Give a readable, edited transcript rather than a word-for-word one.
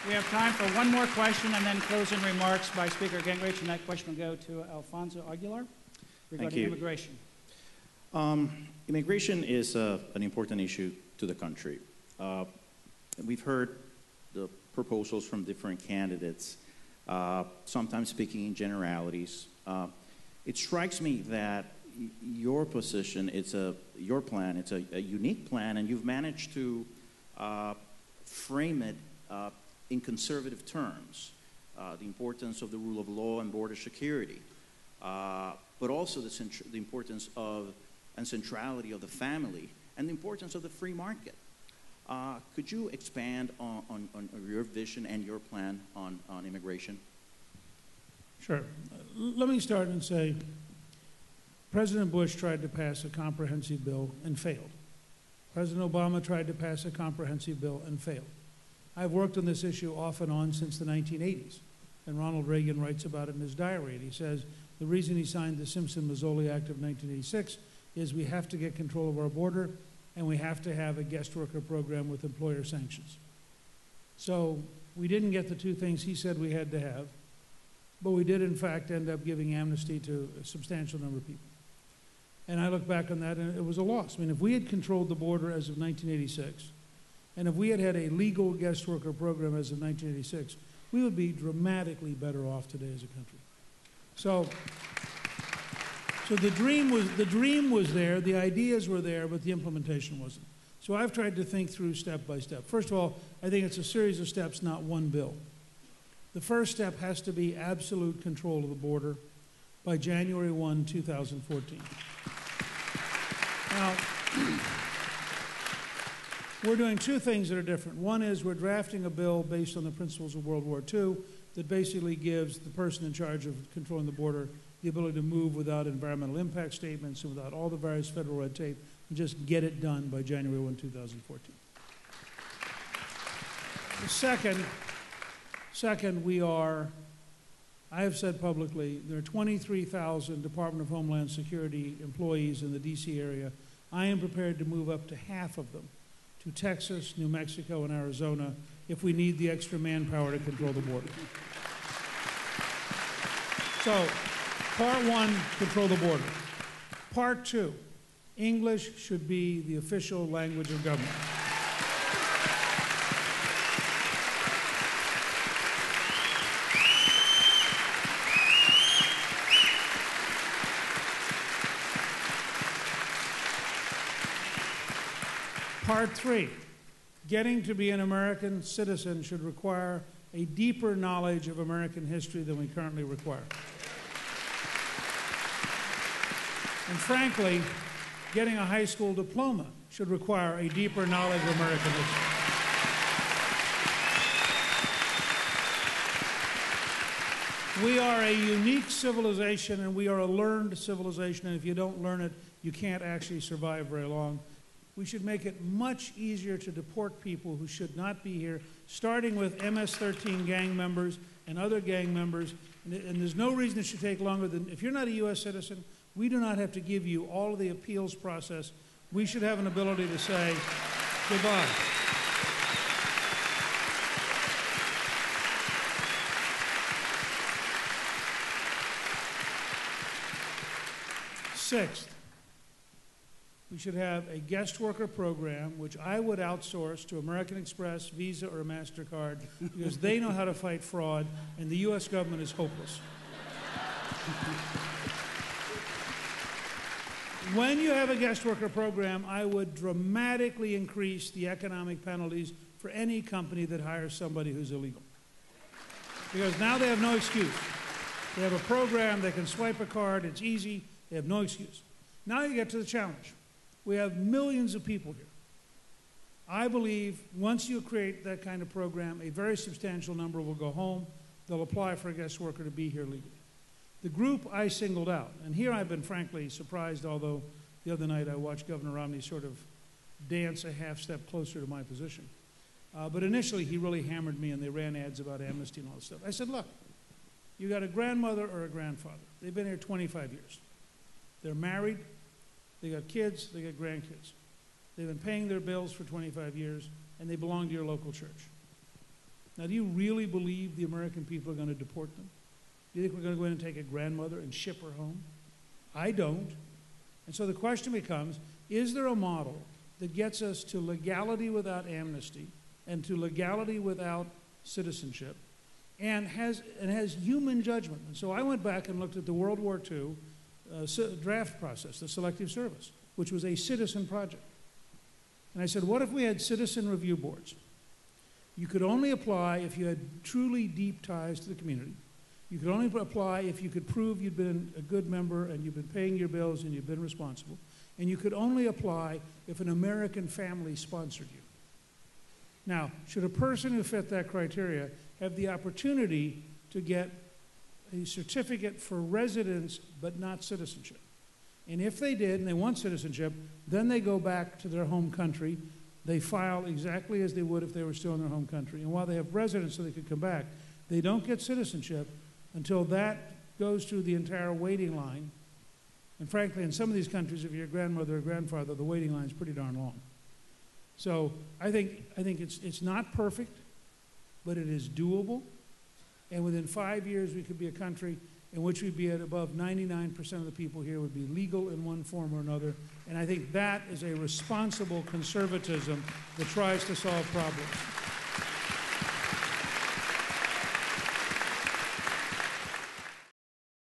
We have time for one more question and then closing remarks by Speaker Gingrich, and that question will go to Alfonso Aguilar regarding immigration. Immigration is an important issue to the country. We've heard the proposals from different candidates, sometimes speaking in generalities. It strikes me that your position, your plan, it's a unique plan, and you've managed to frame it in conservative terms, the importance of the rule of law and border security, but also the importance of and centrality of the family and the importance of the free market. Could you expand on your vision and your plan on immigration? Sure. Let me start and say, President Bush tried to pass a comprehensive bill and failed. President Obama tried to pass a comprehensive bill and failed. I've worked on this issue off and on since the 1980s, and Ronald Reagan writes about it in his diary. And he says the reason he signed the Simpson-Mazzoli Act of 1986 is we have to get control of our border, and we have to have a guest worker program with employer sanctions. So we didn't get the two things he said we had to have, but we did, in fact, end up giving amnesty to a substantial number of people. And I look back on that, and it was a loss. I mean, if we had controlled the border as of 1986, and if we had had a legal guest worker program as of 1986, we would be dramatically better off today as a country. So the dream was there, the ideas were there, but the implementation wasn't. So I've tried to think through step by step. First of all, I think it's a series of steps, not one bill. The first step has to be absolute control of the border by January 1, 2014. Now, we're doing two things that are different. One is we're drafting a bill based on the principles of World War II that basically gives the person in charge of controlling the border the ability to move without environmental impact statements and without all the various federal red tape and just get it done by January 1, 2014. Second, I have said publicly, there are 23,000 Department of Homeland Security employees in the D.C. area. I am prepared to move up to half of them to Texas, New Mexico, and Arizona if we need the extra manpower to control the border. So, part one, control the border. Part two, English should be the official language of government. Part three, getting to be an American citizen should require a deeper knowledge of American history than we currently require. And frankly, getting a high school diploma should require a deeper knowledge of American history. We are a unique civilization, and we are a learned civilization, and if you don't learn it, you can't actually survive very long. We should make it much easier to deport people who should not be here, starting with MS-13 gang members and other gang members. And there's no reason it should take longer than, if you're not a U.S. citizen, we do not have to give you all of the appeals process. We should have an ability to say goodbye. Sixth, we should have a guest worker program, which I would outsource to American Express, Visa, or MasterCard, because they know how to fight fraud, and the U.S. government is hopeless. When you have a guest worker program, I would dramatically increase the economic penalties for any company that hires somebody who's illegal. Because now they have no excuse. They have a program, they can swipe a card, it's easy, they have no excuse. Now you get to the challenge. We have millions of people here. I believe once you create that kind of program, a very substantial number will go home. They'll apply for a guest worker to be here legally. The group I singled out, and here I've been frankly surprised, although the other night I watched Governor Romney sort of dance a half step closer to my position. But initially he really hammered me and they ran ads about amnesty and all this stuff. I said, look, you got a grandmother or a grandfather. They've been here 25 years. They're married. They got kids, they got grandkids. They've been paying their bills for 25 years, and they belong to your local church. Now, do you really believe the American people are going to deport them? Do you think we're going to go in and take a grandmother and ship her home? I don't. And so the question becomes, is there a model that gets us to legality without amnesty and to legality without citizenship and has human judgment? And so I went back and looked at the World War II draft process, the Selective Service, which was a citizen project. And I said, what if we had citizen review boards? You could only apply if you had truly deep ties to the community. You could only apply if you could prove you'd been a good member and you've been paying your bills and you've been responsible. And you could only apply if an American family sponsored you. Now, should a person who fit that criteria have the opportunity to get a certificate for residence but not citizenship? And if they did and they want citizenship, then they go back to their home country. They file exactly as they would if they were still in their home country. And while they have residence so they could come back, they don't get citizenship until that goes through the entire waiting line. And frankly, in some of these countries, if you're a grandmother or grandfather, the waiting line is pretty darn long. So I think it's not perfect, but it is doable. And within 5 years, we could be a country in which we'd be at above 99% of the people here would be legal in one form or another. And I think that is a responsible conservatism that tries to solve problems.